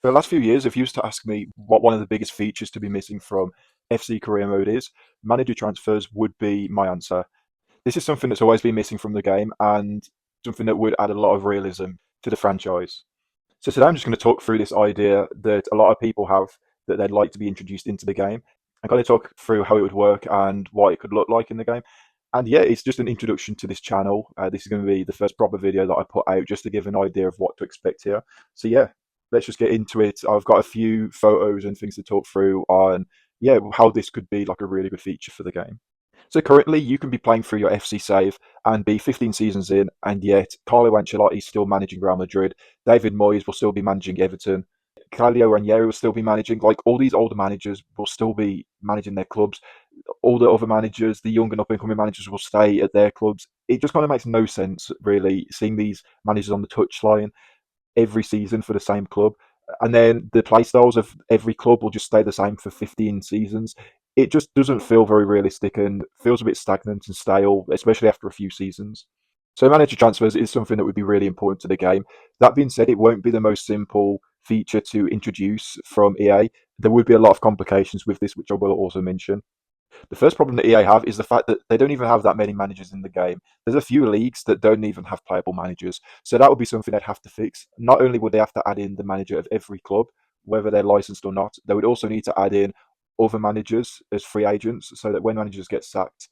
For the last few years, if you used to ask me what one of the biggest features to be missing from FC Career Mode is, manager transfers would be my answer. This is something that's always been missing from the game and something that would add a lot of realism to the franchise. So today I'm just going to talk through this idea that a lot of people have that they'd like to be introduced into the game. I'm going to talk through how it would work and what it could look like in the game. And yeah, it's just an introduction to this channel. This is going to be the first proper video that I put out just to give an idea of what to expect here. So yeah, let's just get into it. I've got a few photos and things to talk through on, yeah, how this could be like a really good feature for the game. So currently, you can be playing through your FC save and be 15 seasons in, and yet Carlo Ancelotti is still managing Real Madrid. David Moyes will still be managing Everton. Claudio Ranieri will still be managing. Like all these older managers will still be managing their clubs. All the other managers, the young and up and coming managers, will stay at their clubs. It just kind of makes no sense, really, seeing these managers on the touchline every season for the same club. And then the play styles of every club will just stay the same for 15 seasons. It just doesn't feel very realistic and feels a bit stagnant and stale, especially after a few seasons. So manager transfers is something that would be really important to the game. That being said, it won't be the most simple feature to introduce from EA. There would be a lot of complications with this, which I will also mention. The first problem that EA have is the fact that they don't even have that many managers in the game. There's a few leagues that don't even have playable managers. So that would be something they'd have to fix. Not only would they have to add in the manager of every club, whether they're licensed or not, they would also need to add in other managers as free agents so that when managers get sacked,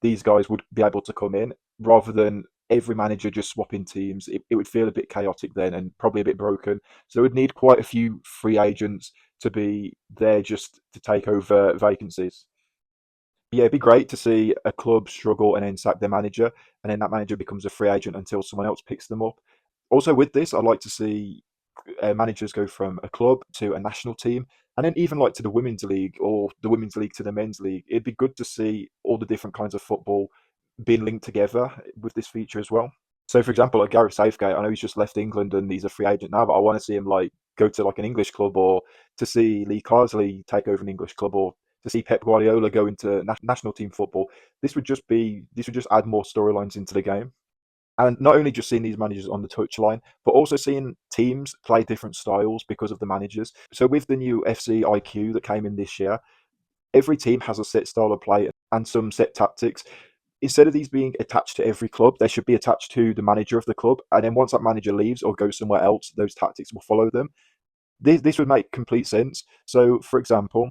these guys would be able to come in rather than every manager just swapping teams. It would feel a bit chaotic then and probably a bit broken. So it would need quite a few free agents to be there just to take over vacancies. Yeah, it'd be great to see a club struggle and then sack their manager, and then that manager becomes a free agent until someone else picks them up. Also, with this, I'd like to see managers go from a club to a national team, and then even like to the women's league or the women's league to the men's league. It'd be good to see all the different kinds of football being linked together with this feature as well. So, for example, like Gareth Southgate, I know he's just left England and he's a free agent now, but I want to see him like go to like an English club, or to see Lee Carsley take over an English club, or to see Pep Guardiola go into national team football. This would just add more storylines into the game. And not only just seeing these managers on the touchline, but also seeing teams play different styles because of the managers. So with the new FC IQ that came in this year, every team has a set style of play and some set tactics. Instead of these being attached to every club, they should be attached to the manager of the club. And then once that manager leaves or goes somewhere else, those tactics will follow them. This would make complete sense. So, for example,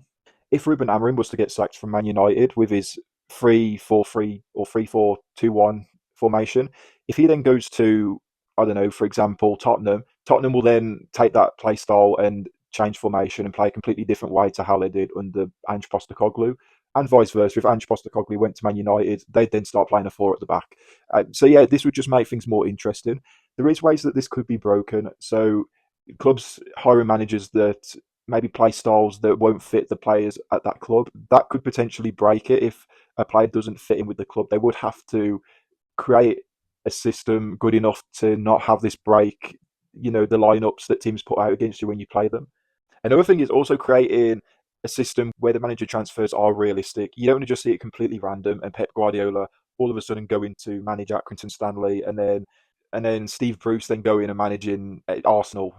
if Ruben Amorim was to get sacked from Man United with his 3-4-3 or 3-4-2-1 formation, if he then goes to, I don't know, for example, Tottenham, Tottenham will then take that play style and change formation and play a completely different way to how they did under Ange Postecoglou. And vice versa, if Ange Postecoglou went to Man United, they'd then start playing a four at the back. So yeah, this would just make things more interesting. There is ways that this could be broken. So clubs hiring managers that maybe play styles that won't fit the players at that club, that could potentially break it. If a player doesn't fit in with the club, they would have to create a system good enough to not have this break, the lineups that teams put out against you when you play them. Another thing is also creating a system where the manager transfers are realistic. You don't want to just see it completely random and Pep Guardiola all of a sudden go in to manage Accrington Stanley, and then Steve Bruce then go in and managing Arsenal.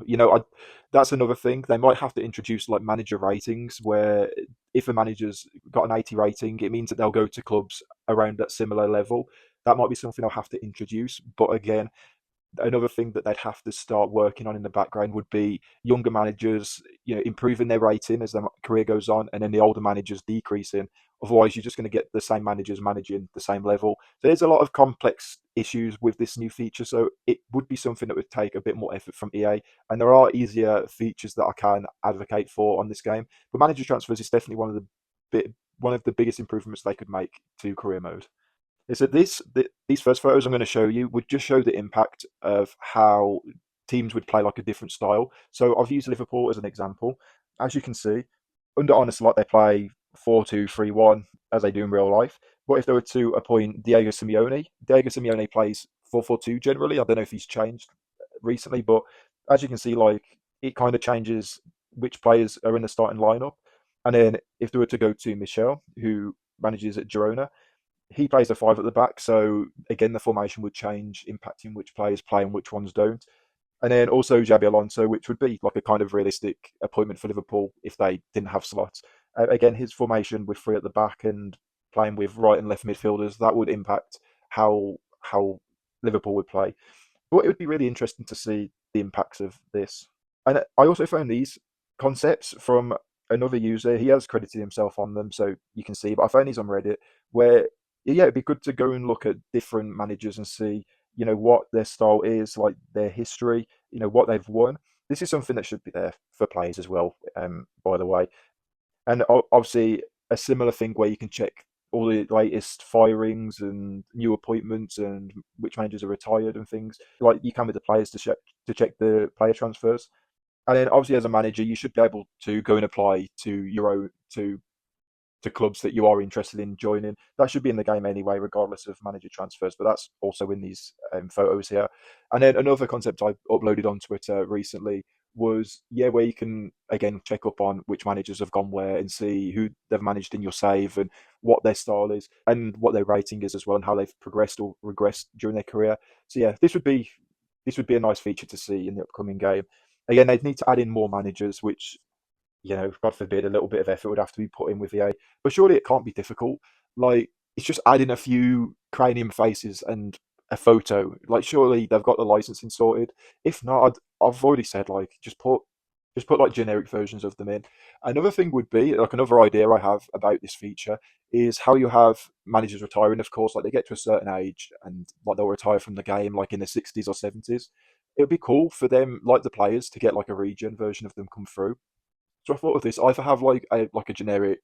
That's another thing. They might have to introduce like manager ratings, where if a manager's got an 80 rating, it means that they'll go to clubs around that similar level. That might be something they'll have to introduce. But again, another thing that they'd have to start working on in the background would be younger managers, improving their rating as their career goes on, and then the older managers decreasing. Otherwise, you're just going to get the same managers managing the same level. So there's a lot of complex issues with this new feature. So it would be something that would take a bit more effort from EA. And there are easier features that I can advocate for on this game. But manager transfers is definitely one of the biggest improvements they could make to career mode. Is that these first photos I'm going to show you would just show the impact of how teams would play like a different style. So I've used Liverpool as an example. As you can see, under Arne Slot they play 4-2-3-1 as they do in real life. But if they were to appoint Diego Simeone plays 4-4-2 generally. I don't know if he's changed recently, but as you can see, like it kind of changes which players are in the starting lineup. And then if they were to go to Michel, who manages at Girona, he plays a 5 at the back, so again the formation would change, impacting which players play and which ones don't. And then also Xabi Alonso, which would be like a kind of realistic appointment for Liverpool if they didn't have slots. Again, his formation with three at the back and playing with right and left midfielders, that would impact how Liverpool would play. But it would be really interesting to see the impacts of this. And I also found these concepts from another user. He has credited himself on them, so you can see. But I found these on Reddit where, yeah, it'd be good to go and look at different managers and see, what their style is, like their history, what they've won. This is something that should be there for players as well, by the way. And obviously, a similar thing where you can check all the latest firings and new appointments and which managers are retired and things like you can with the players to check the player transfers. And then obviously as a manager, you should be able to go and apply to your own to clubs that you are interested in joining. That should be in the game anyway, regardless of manager transfers. But that's also in these photos here. And then another concept I uploaded on Twitter recently was, yeah, where you can again check up on which managers have gone where and see who they've managed in your save and what their style is and what their rating is as well and how they've progressed or regressed during their career. So yeah, this would be a nice feature to see in the upcoming game. Again, they'd need to add in more managers, which, God forbid, a little bit of effort would have to be put in with EA. But surely it can't be difficult. Like, it's just adding a few cranium faces and a photo. Like, surely they've got the licensing sorted. If not, I've already said, like, just put like generic versions of them in. Another thing would be, like, another idea I have about this feature is how you have managers retiring, of course, like they get to a certain age and like they'll retire from the game, like in the 60s or 70s. It would be cool for them, like the players, to get like a regen version of them come through. So I thought of this. Either have like a generic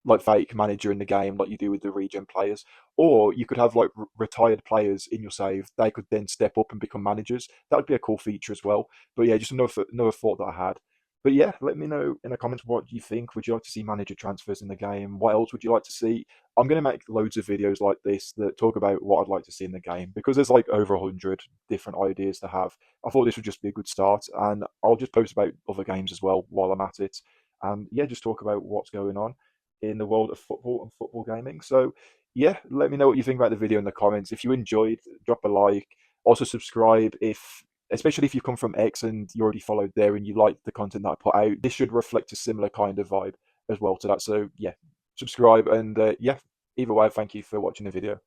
like fake manager in the game, like you do with the regen players, or you could have like retired players in your save. They could then step up and become managers. That would be a cool feature as well. But yeah, just another thought that I had. But yeah, let me know in the comments what you think. Would you like to see manager transfers in the game? What else would you like to see? I'm going to make loads of videos like this that talk about what I'd like to see in the game because there's like over 100 different ideas to have. I thought this would just be a good start, and I'll just post about other games as well while I'm at it. And yeah, just talk about what's going on in the world of football and football gaming. So yeah, let me know what you think about the video in the comments. If you enjoyed, drop a like. Also subscribe if especially if you come from X and you already followed there and you like the content that I put out. This should reflect a similar kind of vibe as well to that. So yeah, subscribe and yeah, either way, thank you for watching the video.